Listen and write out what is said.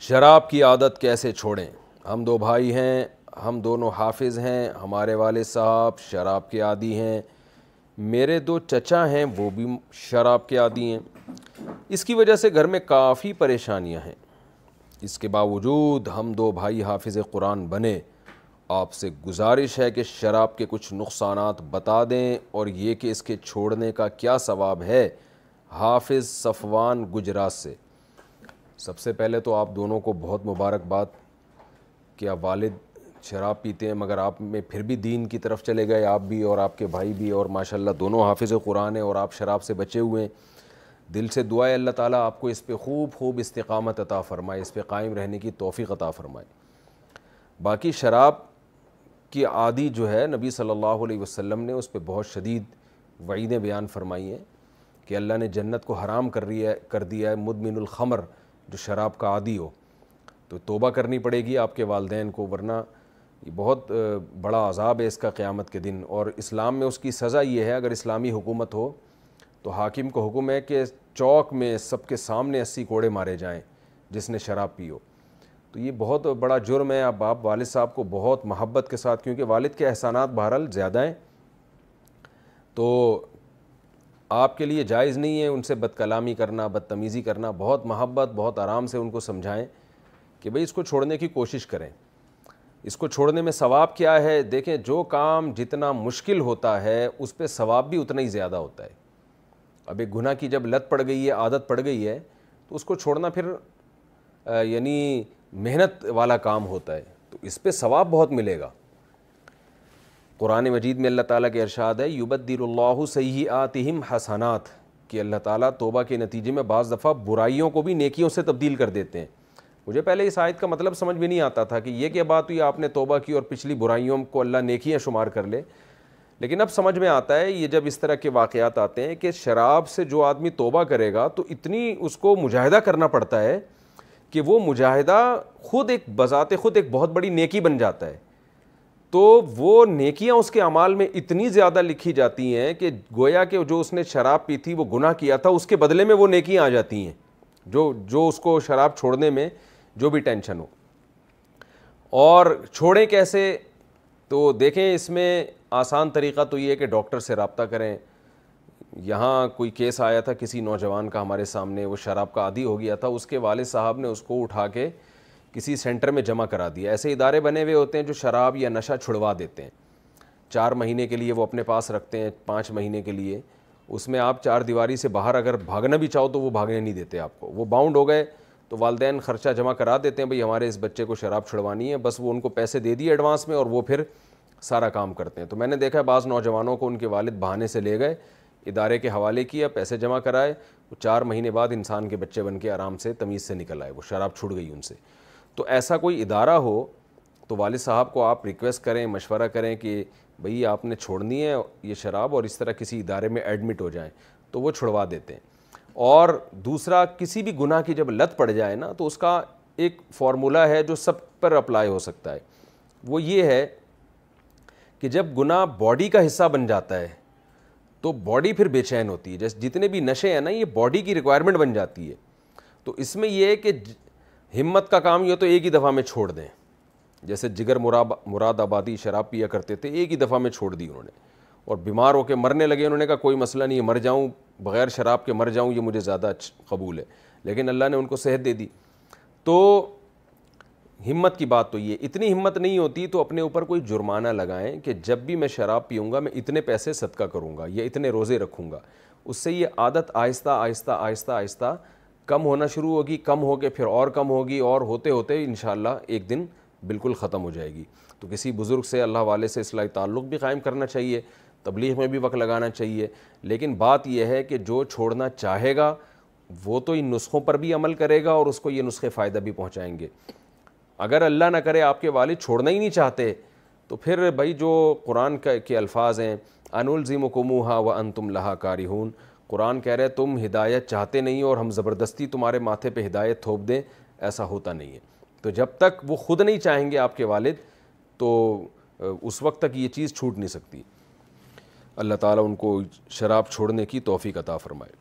شراب کی عادت کیسے چھوڑیں؟ ہم دو بھائی ہیں، ہم دونوں حافظ ہیں، ہمارے والد صاحب شراب کے عادی ہیں، میرے دو چچا ہیں وہ بھی شراب کے عادی ہیں، اس کی وجہ سے گھر میں کافی پریشانیاں ہیں۔ اس کے باوجود ہم دو بھائی حافظ قرآن بنے، آپ سے گزارش ہے کہ شراب کے کچھ نقصانات بتا دیں اور یہ کہ اس کے چھوڑنے کا کیا ثواب ہے۔ حافظ صفوان گجرات سے۔ سب سے پہلے تو آپ دونوں کو بہت مبارکباد کہ آپ والد شراب پیتے ہیں مگر آپ میں پھر بھی دین کی طرف چلے گئے، آپ بھی اور آپ کے بھائی بھی، اور ماشاءاللہ دونوں حافظ قرآن ہیں اور آپ شراب سے بچے ہوئے ہیں۔ دل سے دعا ہے اللہ تعالیٰ آپ کو اس پہ خوب استقامت عطا فرمائے، اس پہ قائم رہنے کی توفیق عطا فرمائے۔ باقی شراب کی عادی جو ہے نبی صلی اللہ علیہ وسلم نے اس پہ بہت شدید وعیدیں بیان فرمائی ہیں کہ اللہ نے جنت کو حرام کر دیا ہے مدمن الخمر، جو شراب کا عادی ہو۔ تو توبہ کرنی پڑے گی آپ کے والدین کو، ورنہ یہ بہت بڑا عذاب ہے اس کا قیامت کے دن۔ اور اسلام میں اس کی سزا یہ ہے، اگر اسلامی حکومت ہو تو حاکم کو حکم ہے کہ چوک میں سب کے سامنے 80 کوڑے مارے جائیں جس نے شراب پی ہو۔ تو یہ بہت بڑا جرم ہے۔ اب آپ والد صاحب کو بہت محبت کے ساتھ، کیونکہ والد کے احسانات بہرحال زیادہ ہیں، تو آپ کے لیے جائز نہیں ہے ان سے بد کلامی کرنا، بدتمیزی کرنا۔ بہت محبت، بہت آرام سے ان کو سمجھائیں کہ بھئی اس کو چھوڑنے کی کوشش کریں۔ اس کو چھوڑنے میں ثواب کیا ہے؟ دیکھیں، جو کام جتنا مشکل ہوتا ہے اس پہ ثواب بھی اتنا ہی زیادہ ہوتا ہے۔ اب ایک گناہ کی جب لت پڑ گئی ہے، عادت پڑ گئی ہے، تو اس کو چھوڑنا پھر یعنی محنت والا کام ہوتا ہے، تو اس پہ ثواب بہت ملے گا۔ قرآن مجید میں اللہ تعالیٰ کے ارشاد ہے یبدل اللہ سیئاتہم حسنات، کہ اللہ تعالیٰ توبہ کے نتیجے میں بعض دفعہ برائیوں کو بھی نیکیوں سے تبدیل کر دیتے ہیں۔ مجھے پہلے اس آیت کا مطلب سمجھ بھی نہیں آتا تھا کہ یہ کیا بات ہوئی، آپ نے توبہ کی اور پچھلی برائیوں کو اللہ نیکیاں شمار کر لے، لیکن اب سمجھ میں آتا ہے یہ جب اس طرح کے واقعات آتے ہیں کہ شراب سے جو آدمی توبہ کرے گا تو اتنی اس کو مجاہدہ کرنا پڑتا ہے کہ وہ مجاہدہ خود ایک بذات خود ایک بہت بڑی نیکی بن جاتا ہے۔ تو وہ نیکیاں اس کے اعمال میں اتنی زیادہ لکھی جاتی ہیں کہ گویا کہ جو اس نے شراب پی تھی، وہ گناہ کیا تھا، اس کے بدلے میں وہ نیکیاں آ جاتی ہیں جو اس کو شراب چھوڑنے میں جو بھی ٹینشن ہو۔ اور چھوڑیں کیسے؟ تو دیکھیں، اس میں آسان طریقہ تو یہ ہے کہ ڈاکٹر سے رابطہ کریں۔ یہاں کوئی کیس آیا تھا کسی نوجوان کا ہمارے سامنے، وہ شراب کا عادی ہو گیا تھا، اس کے والد صاحب نے اس کو اٹھا کے کسی سینٹر میں جمع کرا دیا۔ ایسے ادارے بنے ہوئے ہوتے ہیں جو شراب یا نشہ چھڑوا دیتے ہیں، 4 مہینے کے لیے وہ اپنے پاس رکھتے ہیں، 5 مہینے کے لیے۔ اس میں آپ 4 دیواری سے باہر اگر بھاگنا بھی چاہو تو وہ بھاگنے نہیں دیتے آپ کو، وہ باؤنڈ ہو گئے تو والدین خرچہ جمع کرا دیتے ہیں، بھئی ہمارے اس بچے کو شراب چھڑوانی ہے، بس وہ ان کو پیسے دے دیے ایڈوانس میں اور وہ پھر سارا کام کرتے ہیں۔ تو میں نے دیکھا بعض نوجوانوں کو ان کے والد بہانے سے لے گئے، ادارے کے حوالے کیا، پیسے جمع کرائے، وہ 4 مہینے بعد انسان کے بچے بن کے آرام سے تمیز سے نکل آئے، وہ شراب چھوڑ گئی ان سے۔ تو ایسا کوئی ادارہ ہو تو والد صاحب کو آپ ریکویسٹ کریں، مشورہ کریں کہ بھئی آپ نے چھوڑنی ہے یہ شراب، اور اس طرح کسی ادارے میں ایڈمٹ ہو جائیں تو وہ چھڑوا دیتے ہیں۔ اور دوسرا، کسی بھی گناہ کی جب لت پڑ جائے نا تو اس کا ایک فارمولہ ہے جو سب پر اپلائی ہو سکتا ہے، وہ یہ ہے کہ جب گناہ باڈی کا حصہ بن جاتا ہے تو باڈی پھر بے چین ہوتی ہے۔ جیسے جتنے بھی نشے ہیں نا، یہ باڈی کی ریکوائرمنٹ بن جاتی ہے۔ تو اس میں یہ ہے کہ ہمت کا کام یہ تو ایک ہی دفعہ میں چھوڑ دیں، جیسے جگر مراد آبادی شراب پیا کرتے تھے، ایک ہی دفعہ میں چھوڑ دی انہوں نے، اور بیمار ہو کے مرنے لگے، انہوں نے کہا کوئی مسئلہ نہیں ہے، مر جاؤں بغیر شراب کے مر جاؤں، یہ مجھے زیادہ قبول ہے، لیکن اللہ نے ان کو صحت دے دی۔ تو ہمت کی بات تو یہ، اتنی ہمت نہیں ہوتی تو اپنے اوپر کوئی جرمانہ لگائیں کہ جب بھی میں شراب پیوں گا میں اتنے پیسے صدقہ کروں گا یا اتنے روزے رکھوں گا۔ اس سے یہ عادت آہستہ آہستہ آہستہ آہستہ کم ہونا شروع ہوگی، کم ہو کے پھر اور کم ہوگی، اور ہوتے ہوتے انشاءاللہ ایک دن بالکل ختم ہو جائے گی۔ تو کسی بزرگ سے، اللہ والے سے اصلاحی تعلق بھی قائم کرنا چاہیے، تبلیغ میں بھی وقت لگانا چاہیے، لیکن بات یہ ہے کہ جو چھوڑنا چاہے گا وہ تو ان نسخوں پر بھی عمل کرے گا اور اس کو یہ نسخے فائدہ بھی پہنچائیں گے۔ اگر اللہ نہ کرے آپ کے والد چھوڑنا ہی نہیں چاہتے تو پھر بھائی جو قرآن کے الفاظ ہیں انلزمکموہا وانتم لہا کارہون، قرآن کہہ رہے تم ہدایت چاہتے نہیں اور ہم زبردستی تمہارے ماتھے پہ ہدایت تھوپ دیں، ایسا ہوتا نہیں ہے۔ تو جب تک وہ خود نہیں چاہیں گے آپ کے والد تو اس وقت تک یہ چیز چھوٹ نہیں سکتی۔ اللہ تعالیٰ ان کو شراب چھوڑنے کی توفیق عطا فرمائے۔